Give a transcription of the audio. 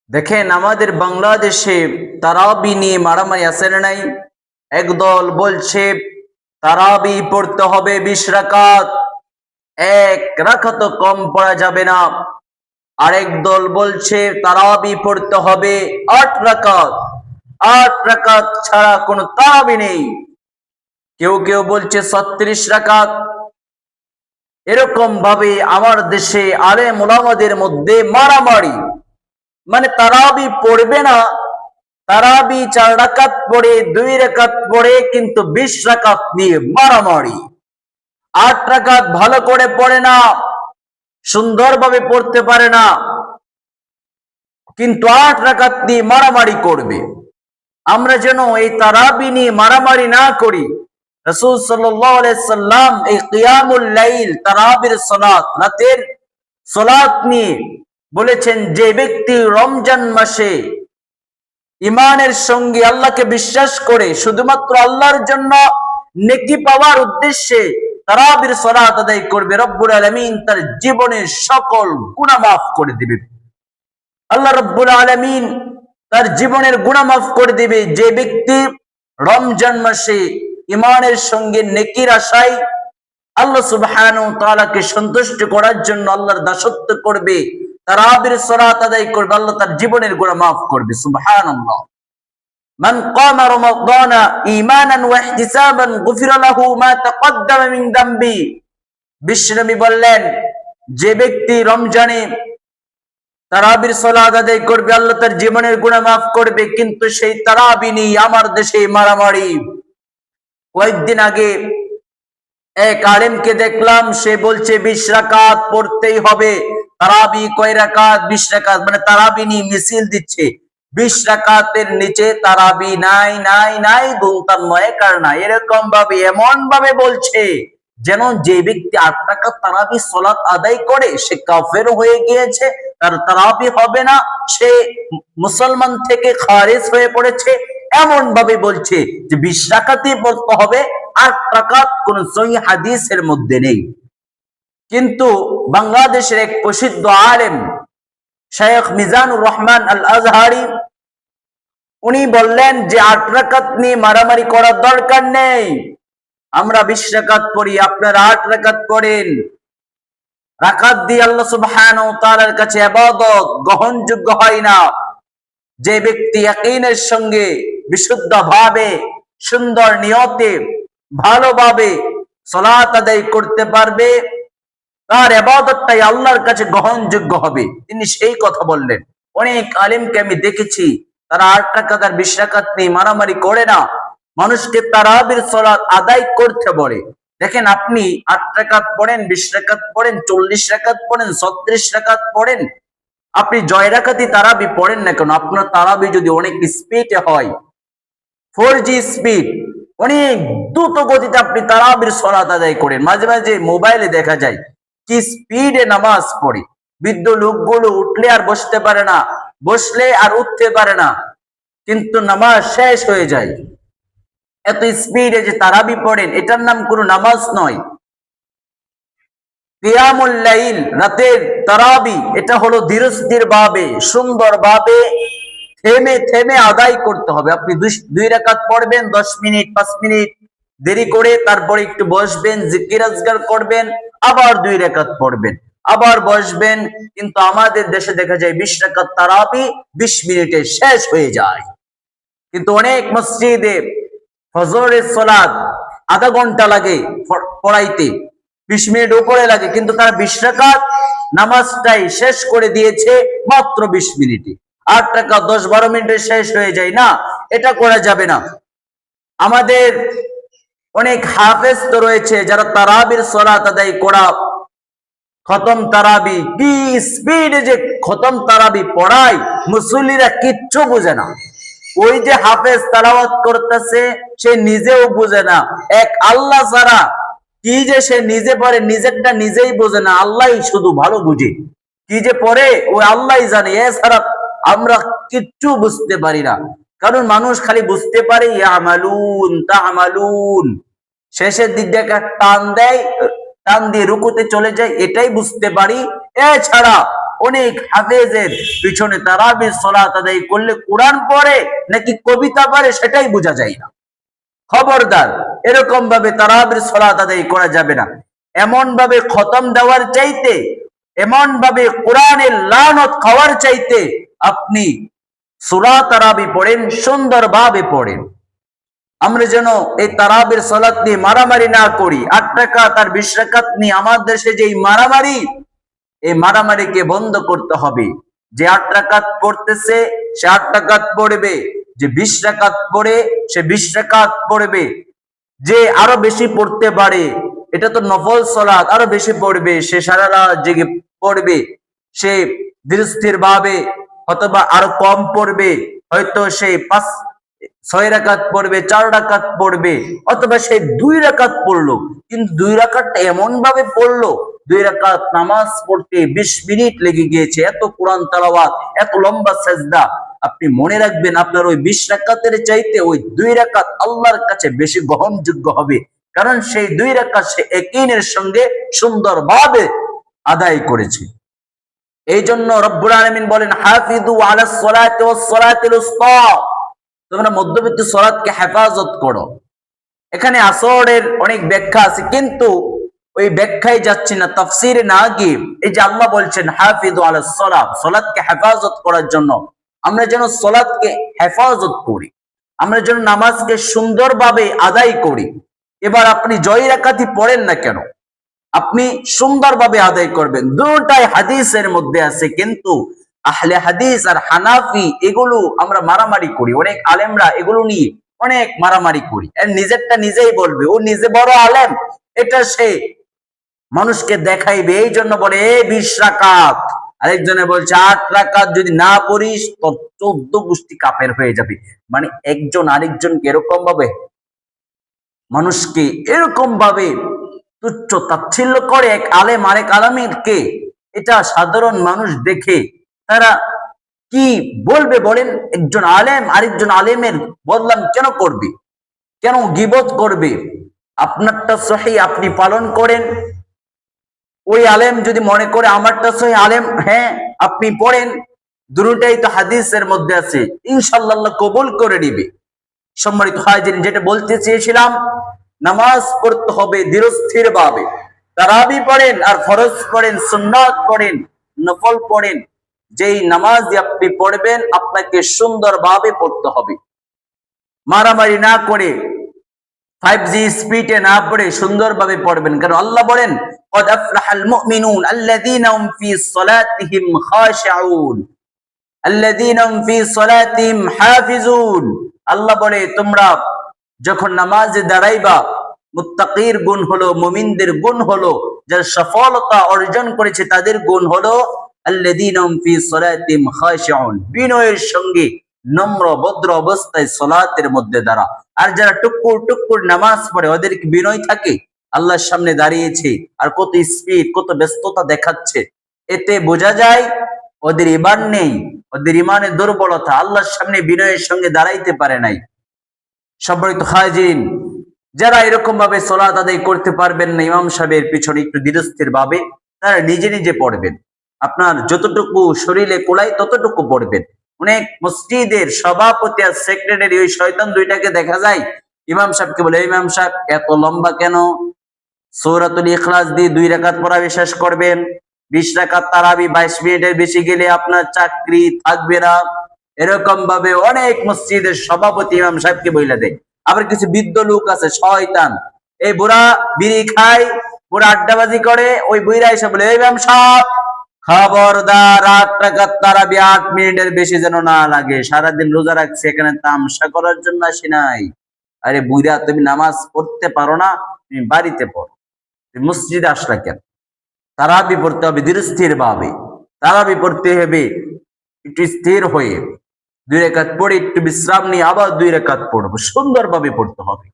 দেখেন আমাদের বাংলাদেশে তারাবি নিয়ে মারামারি আছে না নাই। একদল বলছে তারাবি পড়তে হবে 20 রাকাত, এক রাকাত কম পড়া যাবে না। আরেক দল বলছে তারাবি পড়তে হবে 8 রাকাত, 8 রাকাত ছাড়া কোনো তারাবি নেই। কেউ কেউ বলছে 36 রাকাত। এরকম ভাবে আমার দেশে আলেম ওলামাদের মধ্যে মারামারি, মানে তারাবি পড়বে না, তারাবি 4 রাকাত পড়ে 2 রাকাত পড়ে, কিন্তু 20 রাকাত নিয়ে মারামারি। 8 রাকাত ভালো করে পড়ে না, সুন্দরভাবে পড়তে পারে না, কিন্তু 8 রাকাত নিয়ে মারামারি করবে। আমরা যেন এই তারাবি নিয়ে মারামারি না করি। রাসূল সাল্লাল্লাহু আলাইহি সাল্লাম এই কিয়ামুল লাইল, তারাবির সালাত, রাতের সালাত নিয়ে বলেছেন, যে ব্যক্তি রমজান মাসে ইমানের সঙ্গে আল্লাহকে বিশ্বাস করে শুধুমাত্র আল্লাহর জন্য নেকি পাওয়ার উদ্দেশ্যে তারাবির সালাত আদায় করবে, রব্বুল আলামিন তার জীবনের সকল গুনাহ মাফ করে দিবেন। আল্লাহ রব্বুল আলামিন তার জীবনের গুনাহ মাফ করে দিবে। যে ব্যক্তি রমজান মাসে ইমানের সঙ্গে নেকির আশায় আল্লাহ সুবহানাহু ওয়া তাআলাকে সন্তুষ্ট করার জন্য আল্লাহর দাসত্ব করবে, তারাবির সালাত আদায় করবে, আল্লাহ তার জীবনের গুনাহ মাফ করবে। সুবহানাল্লাহ। মান কামা রমাদানা ঈমানান ওয়া ইহতিসাবান গুফিরা লাহু মা তাকদ্দামা মিন যামবি। বিশ্বনবী বললেন, যে ব্যক্তি রমজানে তারাবির সালাত আদায় করবে, আল্লাহ তার জীবনের গুনাহ মাফ করবে। কিন্তু সেই তারাবি নিয়ে আমার দেশে মারামারি। কয়েকদিন আগে এক আলেমকে দেখলাম, সে বলছে 20 রাকাত পড়তেই হবে। তারাবি কয় রাকাত? 20 রাকাত। মানে তারাবি নিয়ে মিছিল দিচ্ছে। 20 রাকাতের নিচে তারাবি নাই, নাই, নাই, গুনতাম নয় কার না। এরকম ভাবে, এমন ভাবে বলছে যেন যে ব্যক্তি 8 রাকাত তারাবি সালাত আদায় করে সে কাফের হয়ে গিয়েছে, তার তারাবি হবে না, সে মুসলমান থেকে খারিজ হয়ে পড়েছে। এমন ভাবে বলছে যে 20 রাকাতই পড়তে হবে, 8 রাকাত কোন সহিহ হাদিসের মধ্যে নেই। কিন্তু বাংলাদেশের এক প্রসিদ্ধ আলেম শায়খ মিজানুর রহমান আল আজহারি, উনি বললেন যে 8 রাকাত নিয়ে মারামারি করার দরকার নেই। আমরা 20 রাকাত পড়ি, আপনারা 8 রাকাত পড়েন। রাকাত দিয়ে আল্লাহ সুবহানাহু ওয়া তাআলার কাছে ইবাদত গ্রহণযোগ্য হয় না। যে ব্যক্তি ইয়াকিনের সঙ্গে বিশুদ্ধভাবে, সুন্দর নিয়তে, ভালোভাবে সালাত আদায় করতে পারবে, তার ইবাদতটাই আল্লাহর কাছে গ্রহণযোগ্য হবে। তিনি সেই কথা বললেন। অনেক আলেমকে আমি দেখেছি, তারা 8 রাকাত আর 20 রাকাত নিয়ে মারামারি করে না, মানুষকে তারাবির সালাত আদায় করতে বলে। দেখেন, আপনি 8 রাকাত পড়েন, 20 রাকাত পড়েন, 40 রাকাত পড়েন, 36 রাকাত পড়েন, আপনি জয় রাকাতই তারাবি পড়েন না কেন, আপনার তারাবি যদি অনেক স্পিডে হয়, 4G স্পিড, অনেক দ্রুত গতিতে আপনি তারাবির সালাত আদায় করেন। মাঝে মাঝে মোবাইলে দেখা যায় কি স্পিডে নামাজ পড়ে। বৃদ্ধ লোকগুলো উঠলে আর বসতে পারে না, বসলে আর উঠতে পারে না, কিন্তু নামাজ শেষ হয়ে যায়। এত স্পিডে যে তারাবি পড়েন, এটার নাম কোনো নামাজ নয়। কিয়ামুল লাইল, রাতের তারাবি, এটা হলো ধীরস্থির ভাবে, সুন্দর ভাবে, থেমে থেমে আদায় করতে হবে। আপনি 2 রাকাত পড়বেন, 10 মিনিট 5 মিনিট দেরি করে, তারপরে একটু বসবেন, জিকির আজকার করবেন, আবার 2 রাকাত পড়বেন, আবার বসবেন। কিন্তু আমাদের দেশে দেখা যায় 20 রাকাত তারাবি 20 মিনিটে শেষ হয়ে যায়। কিন্তু অনেক মসজিদে ফজরের সালাত আধা ঘন্টা লাগে পড়াইতে, 20 মিনিট উপরে লাগে, কিন্তু তারা 20 রাকাত নামাজটাই শেষ করে দিয়েছে মাত্র 20 মিনিটে। 8 রাকাত 10-12 মিনিটে শেষ হয়ে যায় না, এটা করা যাবে না। আমাদের অনেক হাফেজ তো রয়েছে যারা তারাবির সালাত আদায় করা, খতম তারাবি, কি স্পিডে যে খতম তারাবি পড়ায়, মুসল্লিরা কিচ্ছু বুঝে না। ওই যে হাফেজ তেলাওয়াত করতেছে, সে নিজেও বুঝে না। এক আল্লাহ ছাড়া কি যে সে নিজে পড়ে, নিজেরটা নিজেই বোঝে না, আল্লাহই শুধু ভালো বুঝে। কি যে পড়ে ওই আল্লাহই জানে, এছাড়া আমরা কিচ্ছু বুঝতে পারি না। কারণ মানুষ খালি বুঝতে পারে ইয়ামালুন তামালুন, শেষের দিক দিয়ে টান দেয়, টান দিয়ে রুকুতে চলে যায়, এটাই বুঝতে পারি। এছাড়া অনেক হাফেজের পিছনে তারাবির সালাত আদায় করলে কোরআন পড়ে নাকি কবিতা পড়ে সেটাই বোঝা যায় না। খবরদার, এরকম ভাবে তারাবির সালাত আদায় করা যাবে না। এমন ভাবে খতম দেওয়ার চাইতে, এমন ভাবে কোরআনের লানত খাওয়ার চাইতে আপনি সূরা তারাবি পড়েন, সুন্দরভাবে পড়েন। আমরা যেন এই তারাবির সালাত নিয়ে মারামারি না করি। 8 রাকাত আর 20 রাকাত নিয়ে আমার দেশে যে মারামারি, এই মারামারিকে বন্ধ করতে হবে। যে 8 রাকাত পড়তেছে সে 8 রাকাত পড়বে, যে 20 রাকাত পড়ে সে 20 রাকাত পড়বে, যে আরো বেশি পড়তে পারে, এটা তো নফল সালাত, আরো বেশি পড়বে, সে সারা রাত জেগে পড়বে। সে ধীরস্থির ভাবে অথবা আরো কম পড়বে, হয়তো সে 6 রাকাত পড়বে, 4 রাকাত পড়বে, অথবা সে 2 রাকাত পড়লো, কিন্তু 2 রাকাতটা এমন ভাবে পড়লো, 2 রাকাত নামাজ পড়তে 20 মিনিট লেগে গিয়েছে, এত কোরআন তেলাওয়াত, এত লম্বা সেজদা। আপনি মনে রাখবেন আপনার ওই 20 রাকাতের চাইতে ওই 2 রাকাত আল্লাহর কাছে বেশি গ্রহণযোগ্য হবে, কারণ সেই 2 রাকাত সে ইয়াকিনের সঙ্গে সুন্দরভাবে আদায় করেছে। এই জন্য রব্বুল আলামিন বলেন, হাফিজু আলাস সালাতি ওয়াস সালাতিল উসতা, তোমরা মধ্যবর্তী সালাতকে হেফাজত করো। এখানে আসরের অনেক ব্যাখ্যা আছে, কিন্তু ওই ব্যাখ্যায় যাচ্ছি না, তাফসিরে না গিয়ে এই যে আল্লাহ বলছেন হাফিজু আলাস সালাত, সালাতকে হেফাজত করার জন্য আমরা যেন সালাতকে হেফাজত করি, আমরা যেন নামাজকে সুন্দরভাবে আদায় করি। এবার আপনি জয় রাকাতই পড়েন না কেন, আপনি সুন্দরভাবে আদায় করবেন। দুটাই হাদিসের মধ্যে আছে, কিন্তু আহলে হাদিস আর হানাফি এগুলো আমরা মারামারি করি, অনেক আলেমরা এগুলো নিয়ে অনেক মারামারি করি। আর নিজেরটা নিজেই বলবে, ও নিজে বড় আলেম, এটা সে মানুষকে দেখাইবে, এই জন্য বলে 20 রাকাত। আরেকজনে বলছে 8 রাকাত যদি না পড়িস তো 14 গোষ্ঠী কাফের হয়ে যাবে। মানে একজন আরেকজনকে এরকম ভাবে, মানুষকে এরকম ভাবে তুচ্ছ তাচ্ছিল্য করে এক আলেম আরেক আলেমকে, এটা সাধারণ মানুষ দেখে তারা কি বলবে বলেন? একজন আলেম আরেকজন আলেমের বদনাম কেন করবে, কেন গীবত করবে? আপনারটা সহি আপনি পালন করেন, ওই আলেম যদি মনে করে আমারটা সহি, আলেম হ্যাঁ আপনি পড়েন, দুটোটাই তো হাদিসের মধ্যে আছে, ইনশাআল্লাহ আল্লাহ কবুল করে নিবে। সম্মানিত হাজিরিন, যেটা বলতে চেয়েছিলাম, নামাজ পড়তে হবে ধীরস্থির ভাবে। তারাবি পড়েন আর ফরজ পড়েন, সুন্নাত পড়েন, নফল পড়েন, যেই নামাজ আপনি পড়বেন আপনাকে সুন্দরভাবে পড়তে হবে, মারামারি না করে 5G স্পিডে না পড়ে সুন্দরভাবে পড়বেন। কারণ আল্লাহ বলেন, قد أفلح المؤمنون الذين هم في صلاتهم خاشعون الذين هم في صلاتهم حافظون। আল্লাহ বলে, তোমরা যখন নামাজে দাঁড়াইবা, মুত্তাকির গুণ হলো, মুমিনদের গুণ হলো, যারা সফলতা অর্জন করেছে তাদের গুণ হলো আল্লাযীনা হুম ফি সালাতিহিম খাশিউন, বিনয়ের সঙ্গে নম্র ভদ্র অবস্থায় সালাতের মধ্যে দাঁড়া। আর যারা টুকুর টুকুর নামাজ পড়ে, ওদের কি বিনয় থাকে? আল্লাহর সামনে দাঁড়িয়েছে আর কত স্পিড, কত ব্যস্ততা দেখাচ্ছে, এতে বোঝা যায় ওদের ঈমান নেই, ওদের ঈমানের দুর্বলতা, আল্লাহর সামনে বিনয়ের সঙ্গে দাঁড়াইতে পারে নাই। সম্মানিত হাজিরিন, যারা এরকম ভাবে সালাত আদায় করতে পারবেন না, ইমাম সাহেবের পিছনে একটু ধীরস্থির ভাবে তারা নিজে নিজে পড়বেন, আপনার যতটুকু শরীরে কোলায় ততটুকু পড়বেন। অনেক মসজিদের সভাপতি আর সেক্রেটারি ওই শয়তান দুইটাকে দেখা যায়, ইমাম সাহেবকে বলে, ইমাম সাহেব এত লম্বা কেন? সূরাতুল ইখলাস দিয়ে 2 রাকাত পড়াবে, শেষ করবেন। 20 রাকাত তারাবি 22 মিনিটের বেশি গেলে আপনার চাকরি থাকবে না। এরকম ভাবে অনেক মসজিদের সভাপতি ইমাম সাহেবকে বইলা দেয়। আবার কিছু বৃদ্ধ লোক আছে শয়তান, এই বুড়া বিড়ি খায়, বুড়া আড্ডাবাজি করে, ওই বুড়া এসে বলে, ইমাম সাহেব খবরদার, 8 রাকাত তারাবি 8 মিনিটের বেশি যেন না লাগে, সারাদিন রোজা রাখছে, এখানে তামাশা করার জন্য আসি নাই। আরে বুড়া, তুমি নামাজ পড়তে পারো না, তুমি বাড়িতে পড়ো, তুমি মসজিদে আসলা কেন? তারাবি পড়তে হবে ধীরস্থির ভাবে, তারাবি পড়তে হবে একটু স্থির হয়ে, 2 রাকাত পড়ে একটু বিশ্রাম নিয়ে আবার 2 রাকাত পড়বো, সুন্দরভাবে পড়তে হবে।